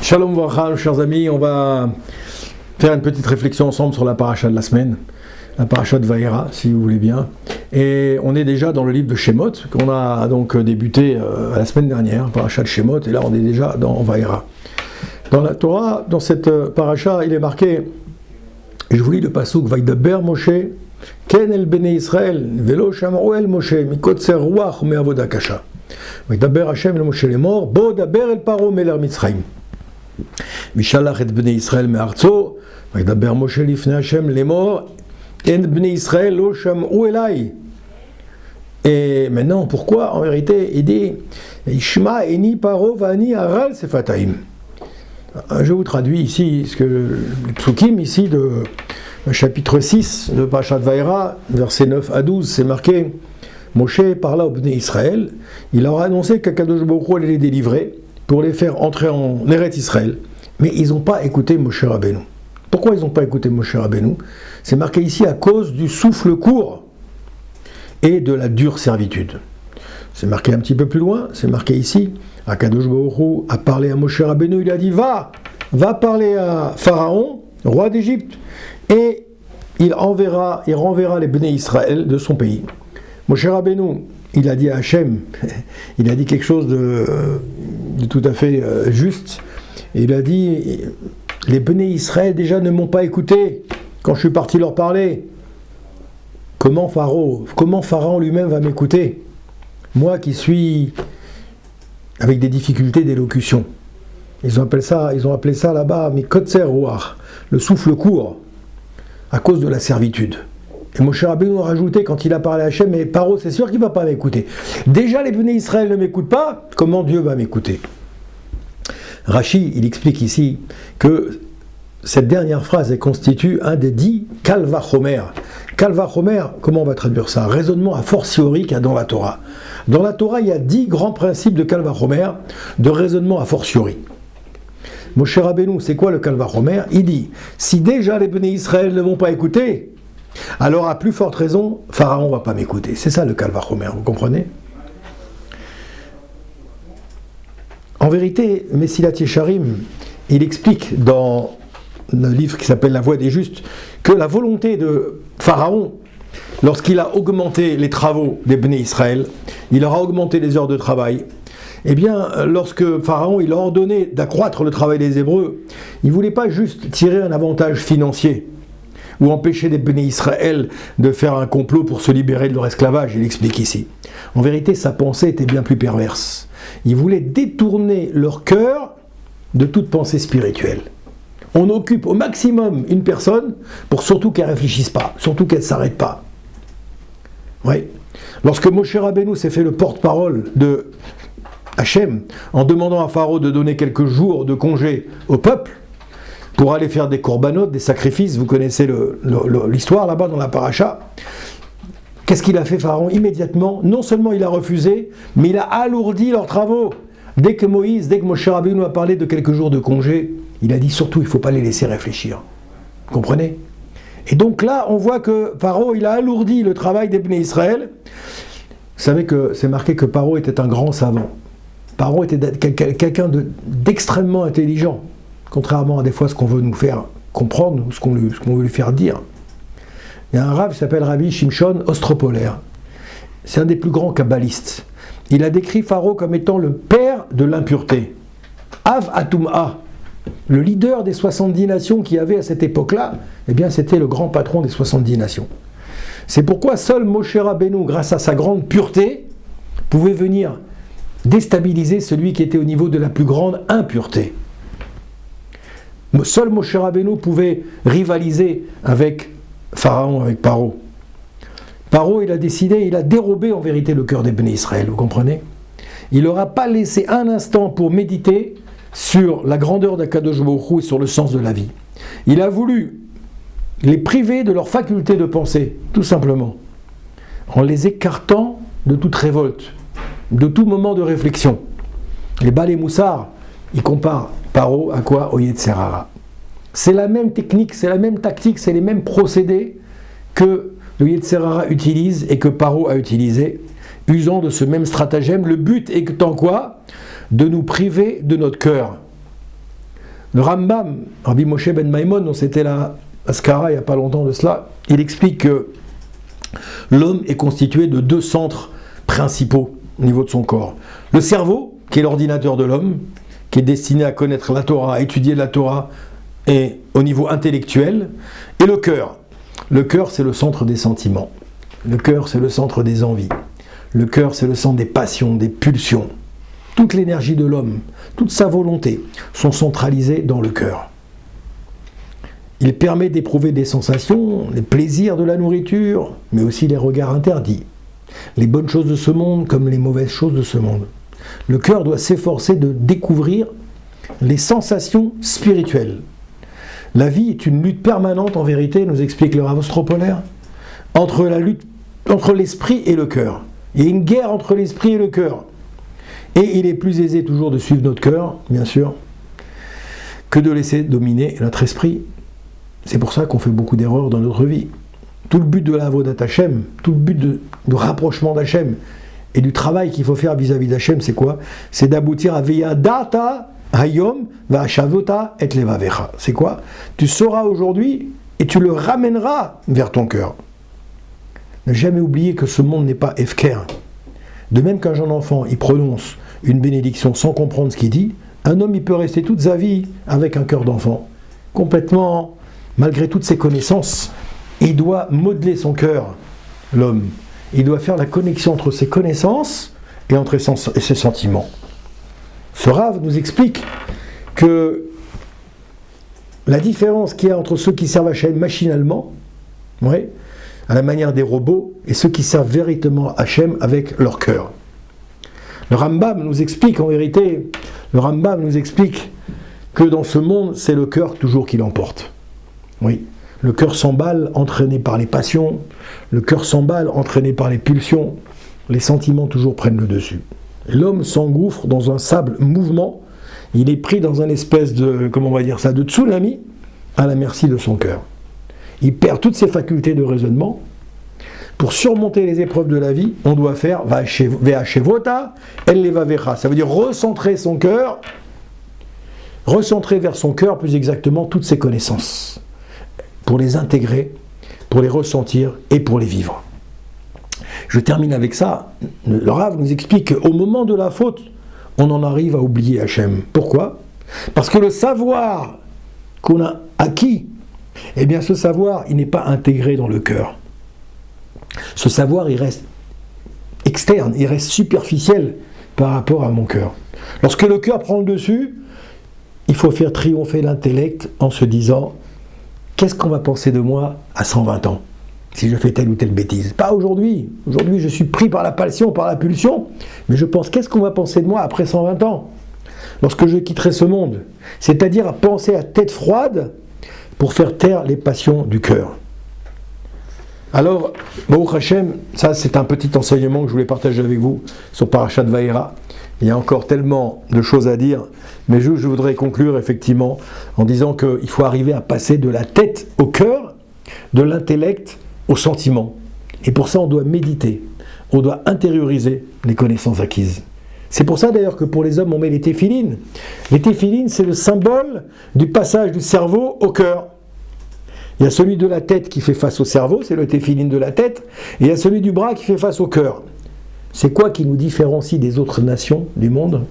Shalom Vracha, chers amis, on va faire une petite réflexion ensemble sur la paracha de la semaine, la paracha de Vaïra, si vous voulez bien. Et on est déjà dans le livre de Shemot, qu'on a donc débuté la semaine dernière, paracha de Shemot, et là on est déjà dans Vaïra. Dans la Torah, dans cette paracha, il est marqué, je vous lis le pasuk, Vaïdaber Moshe, Ken el Bnei Israël, Velo Shamru el Moshe, Mikotzer Ruach me'avoda kasha. Vaïdaber Hashem el Moshe lemor, Bo daber el Paro meler Mitzrayim. Vishalach et Bnei Israël me'artzo, Vaïdaber Moshe lifnei Hashem lemor, En Bnei Israël lo shamru elai. Et maintenant, pourquoi? En vérité, il dit, Ishma eni Paro vani aral sefataim. Je vous traduis ici ce que le psukim ici de chapitre 6 de Parashat Vaïra, versets 9 à 12, c'est marqué Moshe parla au Bnei Israël, il leur a annoncé qu'Akadosh Baruch Hu allait les délivrer pour les faire entrer en Eretz Israël, mais ils n'ont pas écouté Moshe Rabbeinu. Pourquoi ils n'ont pas écouté Moshe Rabbeinu? C'est marqué ici à cause du souffle court et de la dure servitude. C'est marqué un petit peu plus loin, c'est marqué ici, Akadosh Baruch Hu a parlé à Moshe Rabbeinu, il a dit va parler à Pharaon, roi d'Égypte, et il renverra les Bnei Israël de son pays. Moshe Rabbeinu, il a dit à Hachem, il a dit quelque chose de tout à fait juste, il a dit, les Bnei Israël déjà ne m'ont pas écouté quand je suis parti leur parler. Comment Pharaon lui-même va m'écouter? Moi qui suis avec des difficultés d'élocution. Ils ont appelé ça là-bas, mais Kotzer Ruach, le souffle court, à cause de la servitude. Et Moshe Rabbeinu a rajouté, quand il a parlé à Hachem, mais Paro, c'est sûr qu'il ne va pas m'écouter. Déjà, les Bnei Israël ne m'écoutent pas, comment Dieu va m'écouter? Rashi, il explique ici que cette dernière phrase elle constitue un des 10 Kal Vachomer. Kal Vachomer, comment on va traduire ça? Raisonnement a fortiori qu'il y a dans la Torah. Dans la Torah, il y a 10 grands principes de Kal Vachomer, de raisonnement a fortiori. Moshe Rabbeinu, c'est quoi le Kal Vachomer? Il dit, si déjà les Bnei Israël ne vont pas écouter, alors à plus forte raison, Pharaon ne va pas m'écouter. C'est ça le Kal Vachomer, vous comprenez? En vérité, Mesilat Yesharim, il explique dans le livre qui s'appelle La Voie des Justes, que la volonté de Pharaon, lorsqu'il a augmenté les travaux des Bnei Israël, il leur a augmenté les heures de travail, eh bien, lorsque Pharaon il a ordonné d'accroître le travail des Hébreux, il ne voulait pas juste tirer un avantage financier, ou empêcher les Bnei Israël de faire un complot pour se libérer de leur esclavage, il explique ici. En vérité, sa pensée était bien plus perverse. Il voulait détourner leur cœur de toute pensée spirituelle. On occupe au maximum une personne pour surtout qu'elle ne réfléchisse pas, surtout qu'elle ne s'arrête pas. Oui. Lorsque Moshe Rabbeinu s'est fait le porte-parole de Hachem, en demandant à Pharaon de donner quelques jours de congé au peuple, pour aller faire des korbanot, des sacrifices, vous connaissez l'histoire là-bas dans la paracha, qu'est-ce qu'il a fait Pharaon? Immédiatement, non seulement il a refusé, mais il a alourdi leurs travaux. Dès que Moshe Rabbeinu a parlé de quelques jours de congé, il a dit surtout il ne faut pas les laisser réfléchir. Vous comprenez? Et donc là, on voit que Pharaon, il a alourdi le travail des Bnei Israël. Vous savez que c'est marqué que Pharaon était un grand savant. Pharaon était quelqu'un d'extrêmement intelligent, contrairement à des fois ce qu'on veut nous faire comprendre, ou ce qu'on veut lui faire dire. Il y a un rav qui s'appelle Rabbi Shimshon Ostropoler. C'est un des plus grands kabbalistes. Il a décrit Pharaon comme étant le père de l'impureté. Av Atum'a, le leader des 70 nations qu'il y avait à cette époque-là, eh bien c'était le grand patron des 70 nations. C'est pourquoi seul Moshe Rabbeinu, grâce à sa grande pureté, pouvait venir déstabiliser celui qui était au niveau de la plus grande impureté. Seul Moshe Rabbeinu pouvait rivaliser avec Pharaon, avec Paro. Paro, il a décidé, il a dérobé en vérité le cœur des Bnei Israël, vous comprenez? Il leur a pas laissé un instant pour méditer sur la grandeur d'Akadosh Baruch Hu et sur le sens de la vie. Il a voulu les priver de leur faculté de penser, tout simplement, en les écartant de toute révolte, de tout moment de réflexion. Les Balé Moussar, ils comparent Paro à quoi? Au Yetzer Hara. C'est la même technique, c'est la même tactique, c'est les mêmes procédés que le Yetzer Hara utilise et que Paro a utilisé, usant de ce même stratagème. Le but étant quoi? De nous priver de notre cœur. Le Rambam, Rabbi Moshe ben Maimon, dont c'était la Askara il n'y a pas longtemps de cela, il explique que l'homme est constitué de 2 centres principaux au niveau de son corps. Le cerveau, qui est l'ordinateur de l'homme, qui est destiné à connaître la Torah, à étudier la Torah et au niveau intellectuel, et le cœur. Le cœur, c'est le centre des sentiments. Le cœur, c'est le centre des envies. Le cœur, c'est le centre des passions, des pulsions. Toute l'énergie de l'homme, toute sa volonté sont centralisées dans le cœur. Il permet d'éprouver des sensations, les plaisirs de la nourriture, mais aussi les regards interdits, les bonnes choses de ce monde comme les mauvaises choses de ce monde. Le cœur doit s'efforcer de découvrir les sensations spirituelles. La vie est une lutte permanente, en vérité, nous explique le Rav Ostropoler, entre l'esprit et le cœur. Il y a une guerre entre l'esprit et le cœur. Et il est plus aisé toujours de suivre notre cœur, bien sûr, que de laisser dominer notre esprit. C'est pour ça qu'on fait beaucoup d'erreurs dans notre vie. Tout le but de la Avodat Hashem, tout le but du rapprochement d'Hashem et du travail qu'il faut faire vis-à-vis d'Hashem, c'est quoi? C'est d'aboutir à Veyadata Hayom Va'ashavota et Levavecha. C'est quoi? Tu sauras aujourd'hui et tu le ramèneras vers ton cœur. Ne jamais oublier que ce monde n'est pas Efker. De même qu'un jeune enfant, il prononce une bénédiction sans comprendre ce qu'il dit, un homme, il peut rester toute sa vie avec un cœur d'enfant, complètement, malgré toutes ses connaissances. Il doit modeler son cœur, l'homme. Il doit faire la connexion entre ses connaissances et entre ses sentiments. Ce Rav nous explique que la différence qu'il y a entre ceux qui servent Hachem machinalement, à la manière des robots, et ceux qui servent véritablement Hachem avec leur cœur. Le Rambam nous explique en vérité, que dans ce monde, c'est le cœur toujours qui l'emporte. Oui, le cœur s'emballe, entraîné par les passions, le cœur s'emballe, entraîné par les pulsions, les sentiments toujours prennent le dessus. L'homme s'engouffre dans un sable mouvement, il est pris dans un espèce de, de tsunami, à la merci de son cœur. Il perd toutes ses facultés de raisonnement. Pour surmonter les épreuves de la vie, on doit faire Ve'ashevota el levavecha. Ça veut dire recentrer son cœur, recentrer vers son cœur plus exactement toutes ses connaissances, pour les intégrer, pour les ressentir et pour les vivre. Je termine avec ça. Le Rav nous explique qu'au moment de la faute, on en arrive à oublier Hachem. Pourquoi? Parce que le savoir qu'on a acquis, eh bien ce savoir, il n'est pas intégré dans le cœur. Ce savoir, il reste externe, il reste superficiel par rapport à mon cœur. Lorsque le cœur prend le dessus, il faut faire triompher l'intellect en se disant « Qu'est-ce qu'on va penser de moi à 120 ans si je fais telle ou telle bêtise ?» Pas aujourd'hui. Aujourd'hui, je suis pris par la passion, par la pulsion, mais je pense « Qu'est-ce qu'on va penser de moi après 120 ans lorsque je quitterai ce monde ?» C'est-à-dire à penser à tête froide pour faire taire les passions du cœur. Alors, Baruch Hashem, ça c'est un petit enseignement que je voulais partager avec vous sur Parashat Vayera. Il y a encore tellement de choses à dire, mais je voudrais conclure effectivement en disant qu'il faut arriver à passer de la tête au cœur, de l'intellect au sentiment. Et pour ça, on doit méditer, on doit intérioriser les connaissances acquises. C'est pour ça d'ailleurs que pour les hommes, on met les téphilines. Les téphilines, c'est le symbole du passage du cerveau au cœur. Il y a celui de la tête qui fait face au cerveau, c'est le téphiline de la tête, et il y a celui du bras qui fait face au cœur. C'est quoi qui nous différencie des autres nations du monde?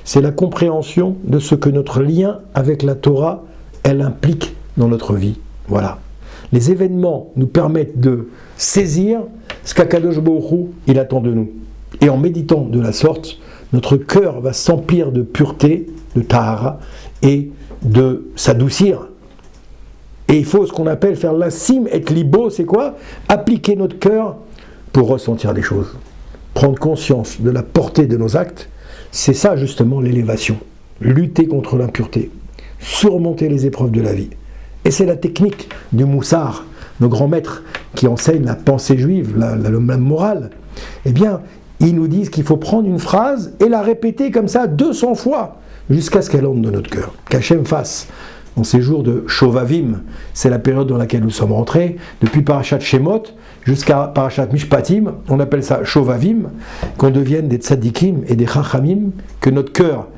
C'est la compréhension de ce que notre lien avec la Torah, elle implique dans notre vie. Voilà. Les événements nous permettent de saisir ce qu'Akadosh Baruch Hu, il attend de nous. Et en méditant de la sorte, notre cœur va s'emplir de pureté, de tahara, et de s'adoucir. Et il faut ce qu'on appelle faire l'assim et libo, c'est quoi? Appliquer notre cœur pour ressentir les choses. Prendre conscience de la portée de nos actes, c'est ça justement l'élévation. Lutter contre l'impureté, surmonter les épreuves de la vie. Et c'est la technique du Moussar, nos grands maîtres qui enseignent la pensée juive, la morale. Eh bien, ils nous disent qu'il faut prendre une phrase et la répéter comme ça 200 fois jusqu'à ce qu'elle entre dans notre cœur. Qu'Hachem fasse. En ces jours de Shovavim, c'est la période dans laquelle nous sommes rentrés, depuis Parashat Shemot jusqu'à Parashat Mishpatim, on appelle ça Shovavim, qu'on devienne des tzadikim et des chachamim, que notre cœur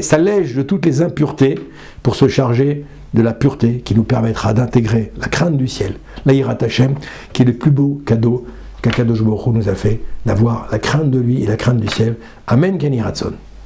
s'allège de toutes les impuretés pour se charger de la pureté qui nous permettra d'intégrer la crainte du ciel, la Yirat Hashem, qui est le plus beau cadeau qu'Akadosh Baruch Hu nous a fait, d'avoir la crainte de lui et la crainte du ciel. Amen, Ken Yiratzon.